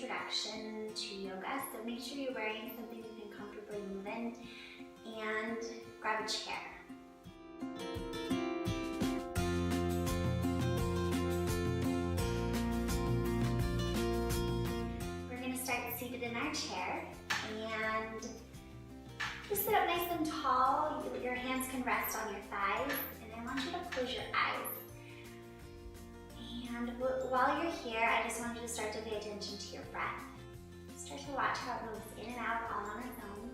introduction to yoga, so make sure you're wearing something you can comfortably move in, and grab a chair. We're going to start seated in our chair, and just sit up nice and tall. Your hands can rest on your thighs, and I want you to close your eyes. And while you're here, I just want you to start to pay attention to your breath. Start to watch how it moves in and out all on its own.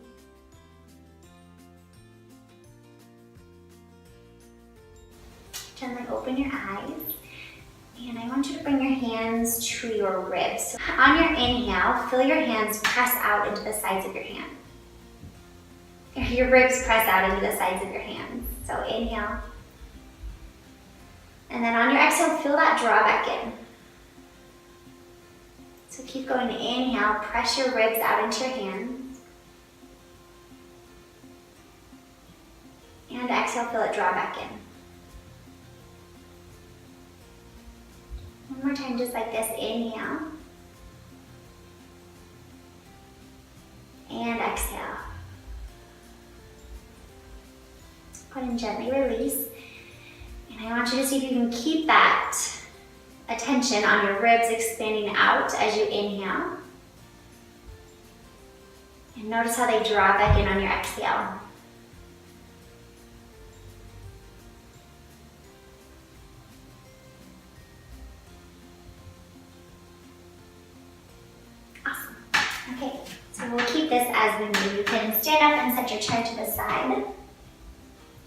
Gently open your eyes, and I want you to bring your hands to your ribs. So on your inhale, feel your hands press out into the sides of your hand. Your ribs press out into the sides of your hands. So inhale. And then on your exhale, feel that draw back in. So keep going. Inhale, press your ribs out into your hands. And exhale, feel it draw back in. One more time, just like this. Inhale. And exhale. Go ahead and gently release. And I want you to see if you can keep that attention on your ribs expanding out as you inhale. And notice how they draw back in on your exhale. Awesome. Okay, so we'll keep this as we move. You can stand up and set your chair to the side,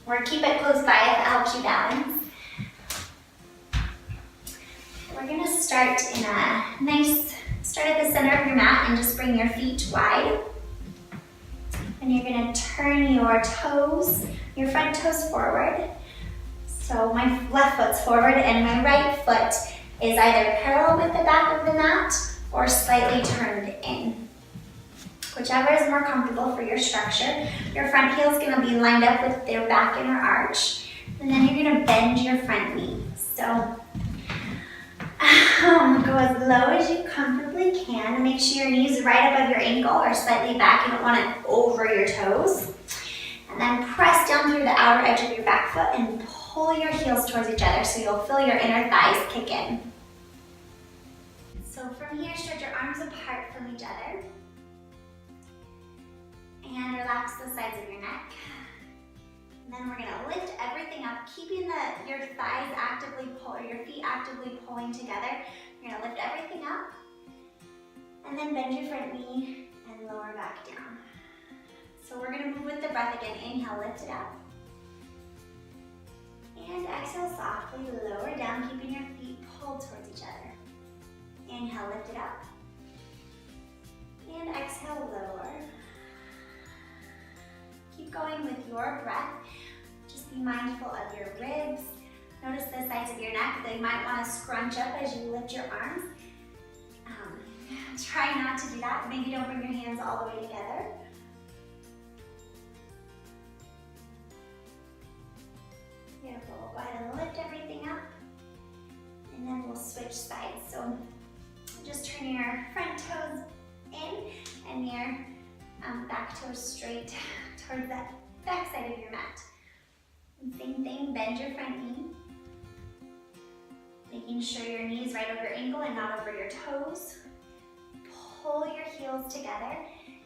or keep it close by if it helps you balance. We're gonna start in a nice, start at the center of your mat and just bring your feet wide. And you're gonna turn your toes, your front toes forward. So my left foot's forward and my right foot is either parallel with the back of the mat or slightly turned in. Whichever is more comfortable for your structure. Your front heel is gonna be lined up with their back inner arch. And then you're gonna bend your front knee. So go as low as you comfortably can. Make sure your knees right above your ankle or slightly back. You don't want it over your toes. And then press down through the outer edge of your back foot and pull your heels towards each other so you'll feel your inner thighs kick in. So from here, stretch your arms apart from each other. And relax the sides of your neck. And then we're gonna lift everything up, keeping your thighs actively or your feet actively pulling together. You're gonna lift everything up, and then bend your front knee and lower back down. So we're gonna move with the breath again. Inhale, lift it up. And exhale, softly lower down, keeping your feet pulled towards each other. Inhale, lift it up. And exhale, lower. Keep going with your breath. Just be mindful of your ribs. Notice the sides of your neck. They might want to scrunch up as you lift your arms. Try not to do that. Maybe don't bring your hands all the way together. Beautiful. We'll go ahead and lift everything up. And then we'll switch sides. So just turn your front toes in and your back toes straight towards that back side of your mat. And same thing, bend your front knee. Making sure your knee is right over your ankle and not over your toes. Pull your heels together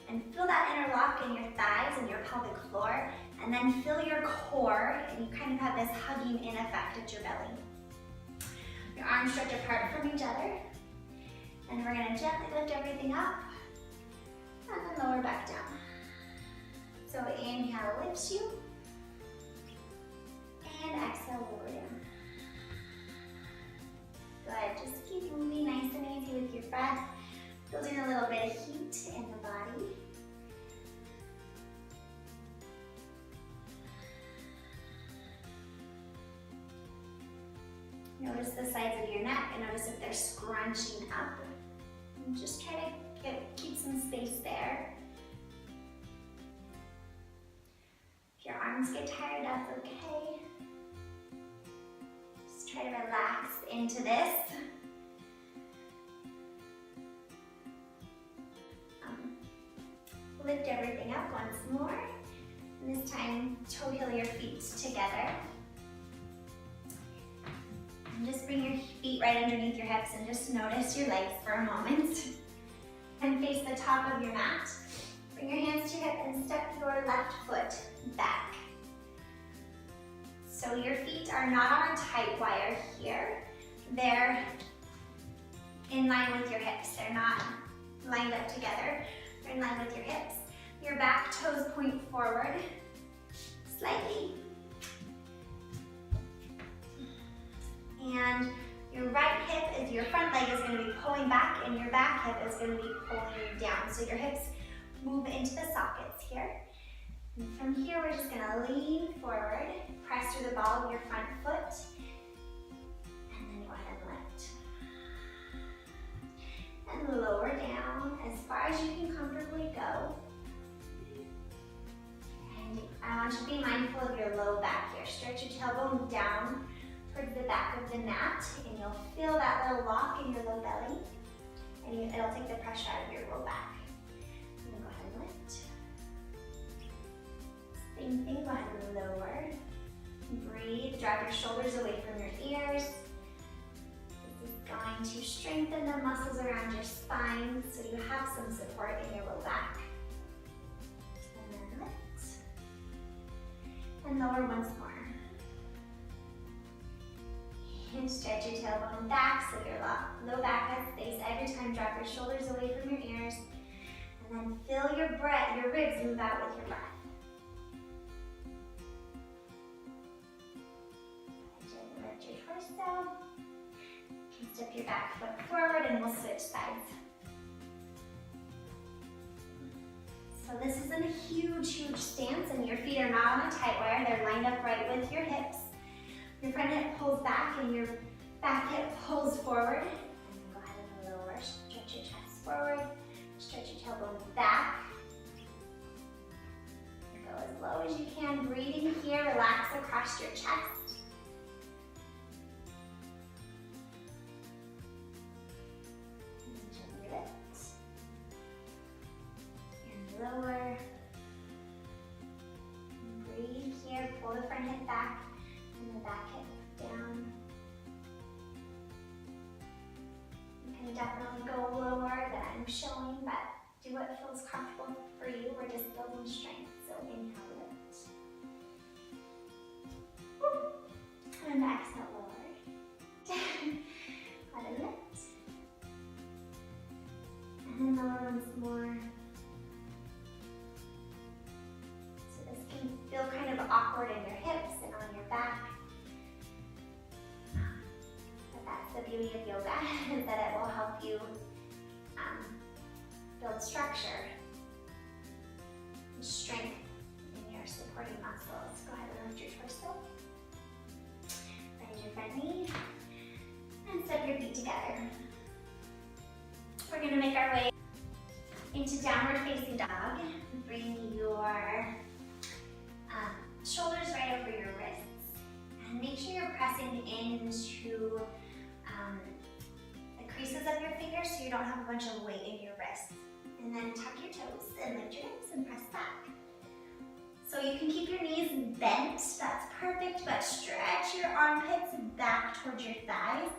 and feel that interlock in your thighs and your pelvic floor. And then feel your core, and you kind of have this hugging in effect at your belly. Your arms stretch apart from each other. And we're gonna gently lift everything up and then lower back down. So inhale lifts you, and exhale lower down. Good, just keep moving nice and easy with your breath, building a little bit of heat in the body. Notice the sides of your neck and notice if they're scrunching up. And just try to keep some space there. If your arms get tired, that's okay. Just try to relax into this. lift everything up once more. And this time, toe heel your feet together. And just bring your feet right underneath your hips and just notice your legs for a moment. And face the top of your mat. Bring your hands to your hip and step your left foot back. So your feet are not on a tight wire here. They're in line with your hips. They're not lined up together. They're in line with your hips. Your back toes point forward slightly. And your right hip is, your front leg is going to be pulling back and your back hip is going to be pulling down. So your hips move into the sockets here. And from here, we're just going to lean forward, press through the ball of your front foot, and then go ahead and lift. And lower down as far as you can comfortably go. And I want you to be mindful of your low back here. Stretch your tailbone down towards the back of the mat, and you'll feel that little lock in your low belly, and it'll take the pressure out of your low back. And then go ahead and lift. Same thing, go ahead and lower. Breathe, drag your shoulders away from your ears. This is going to strengthen the muscles around your spine so you have some support in your low back. And then lift. And lower once more. And stretch your tailbone back so your low back has space. Every time, drop your shoulders away from your ears. And then feel your breath, your ribs move out with your breath. Gently lift your torso. And step your back foot forward and we'll switch sides. So this isn't a huge, huge stance and your feet are not on a tight wire. They're lined up right with your hips. Your front hip pulls back and your back hip pulls forward. And then go ahead and lower. Stretch your chest forward. Stretch your tailbone back. And go as low as you can. Breathing here, relax across your chest. And gently lift. And lower. And breathe here, pull the front hip back. And the back hip down. You can definitely go lower than I'm showing, but do what feels comfortable for you. We're just building strength, so inhale, lift. Woo. And exhale, lower. Let it lift. And then lower once more. So this can feel kind of awkward in your hips and on your back. But that's the beauty of yoga, is that it will help you build structure and strength in your supporting muscles. Go ahead and lift your torso. Bend your front knee and step your feet together. We're going to make our way into downward facing dog. Bring your shoulders right over your wrists. And make sure you're pressing into the creases of your fingers so you don't have a bunch of weight in your wrists. And then tuck your toes and lift your hips and press back. So you can keep your knees bent, that's perfect, but stretch your armpits back towards your thighs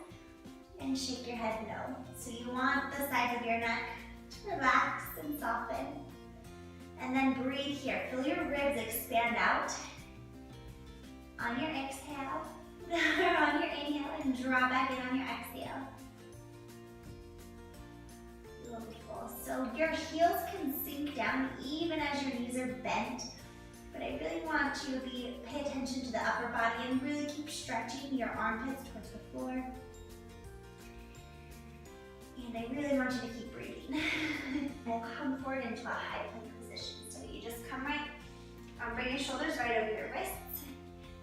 and shake your head no. So you want the sides of your neck to relax and soften. And then breathe here. Feel your ribs expand out. On your exhale, or on your inhale, and draw back in on your exhale. Beautiful. So your heels can sink down even as your knees are bent. But I really want you to pay attention to the upper body and really keep stretching your armpits towards the floor. And I really want you to keep breathing. And come forward into a high plank position. So you just come right, bring your shoulders right over your wrists.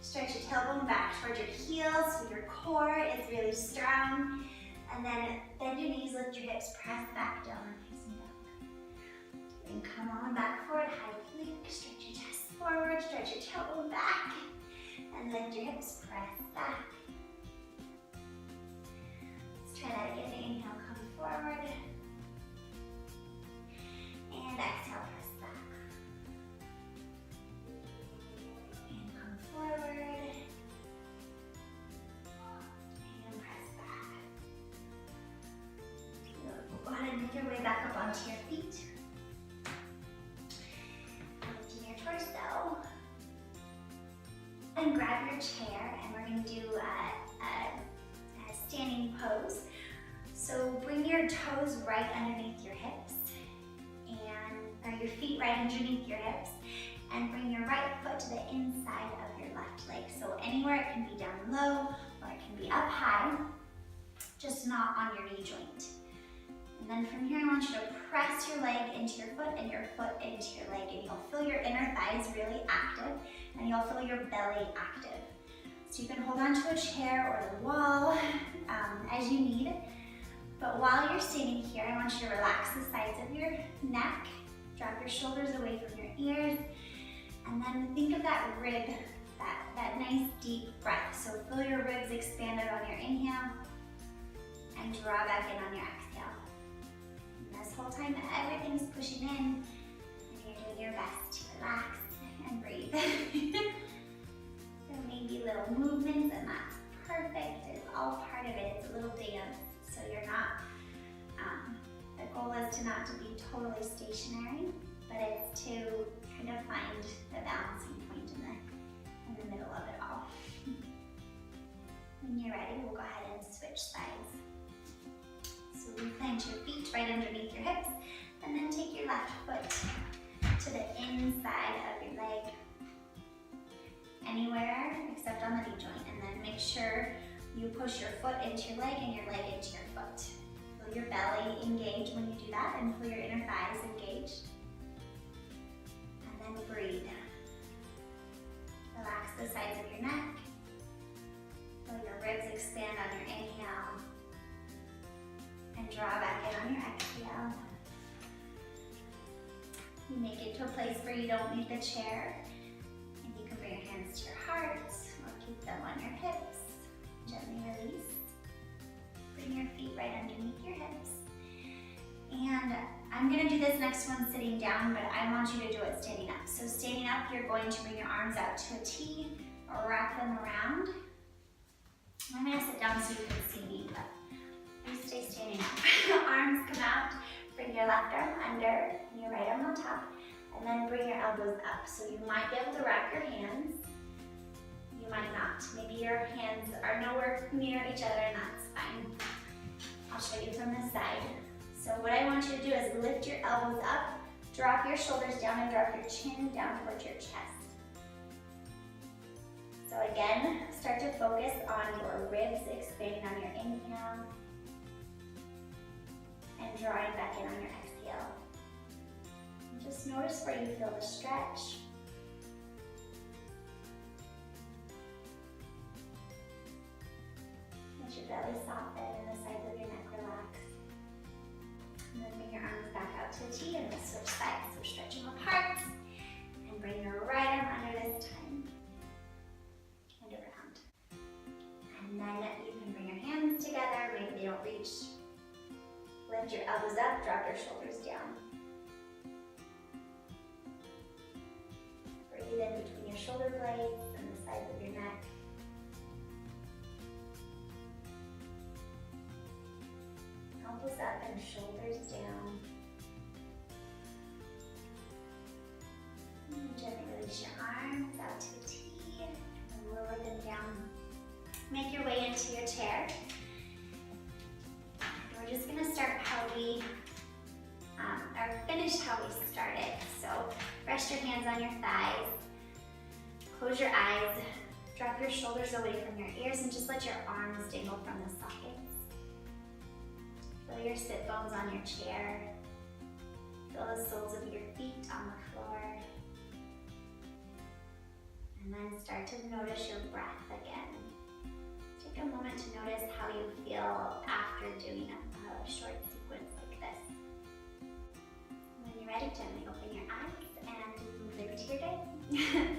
Stretch your tailbone back towards your heels so your core is really strong. And then bend your knees, lift your hips, press back down, facing down. And come on back forward, high plank. Stretch your chest forward, stretch your tailbone back. And lift your hips, press back. Let's try that again. Inhale, come forward. And exhale, press back. your way back up onto your feet. Lifting your torso. And grab your chair, and we're going to do a standing pose. So bring your toes right underneath your hips, or your feet right underneath your hips, and bring your right foot to the inside of your left leg. So anywhere, it can be down low or it can be up high, just not on your knee joint. And then from here, I want you to press your leg into your foot and your foot into your leg, and you'll feel your inner thighs really active, and you'll feel your belly active. So you can hold onto a chair or the wall as you need. But while you're standing here, I want you to relax the sides of your neck, drop your shoulders away from your ears, and then think of that rib, that nice deep breath. So feel your ribs expanded on your inhale, and draw back in on your exhale. And this whole time, everything's pushing in, and you're doing your best to relax and breathe. There may be little movements, and that's perfect. It's all part of it. It's a little dance. So you're not, the goal is to not to be totally stationary, but it's to kind of find the balancing point in the middle of it all. When you're ready, we'll go ahead and switch sides. So replant your feet right underneath your hips, and then take your left foot to the inside of your leg, anywhere except on the knee joint, and then make sure you push your foot into your leg and your leg into your foot. Feel your belly engage when you do that, and feel your inner thighs engaged. And then breathe. Relax the sides of your neck. Feel your ribs expand on your inhale, and draw back in on your exhale. You make it to a place where you don't need the chair, and you can bring your hands to your heart or keep them on your hips. Gently release. Bring your feet right underneath your hips. And I'm gonna do this next one sitting down, but I want you to do it standing up. So standing up, you're going to bring your arms out to a T, or wrap them around. I'm gonna sit down so you can see me, but you stay standing up. Arms come out, bring your left arm under, and your right arm on top, and then bring your elbows up. So you might be able to wrap your hands. You might not. Maybe your hands are nowhere near each other, and that's fine. I'll show you from this side. So what I want you to do is lift your elbows up, drop your shoulders down, and drop your chin down towards your chest. So again, start to focus on your ribs expanding on your inhale, and drawing back in on your exhale. And just notice where you feel the stretch. Let your belly soften and the sides of your neck relax. And then bring your arms back out to a T, and we'll switch sides. So stretch them apart, and bring your right arm under this time, and around. And then you can bring your hands together, maybe they don't reach. Lift your elbows up, drop your shoulders down. Breathe in between your shoulder blades and the sides of your neck. Elbows up and shoulders down. And gently release your arms out to a T and lower them down. Make your way into your chair. We're just gonna start how we, or finish how we started. So rest your hands on your thighs, close your eyes, drop your shoulders away from your ears, and just let your arms dangle from the sockets. Feel your sit bones on your chair. Feel the soles of your feet on the floor. And then start to notice your breath again. Take a moment to notice how you feel after doing a short sequence like this. When you're ready, gently open your eyes and move into your day.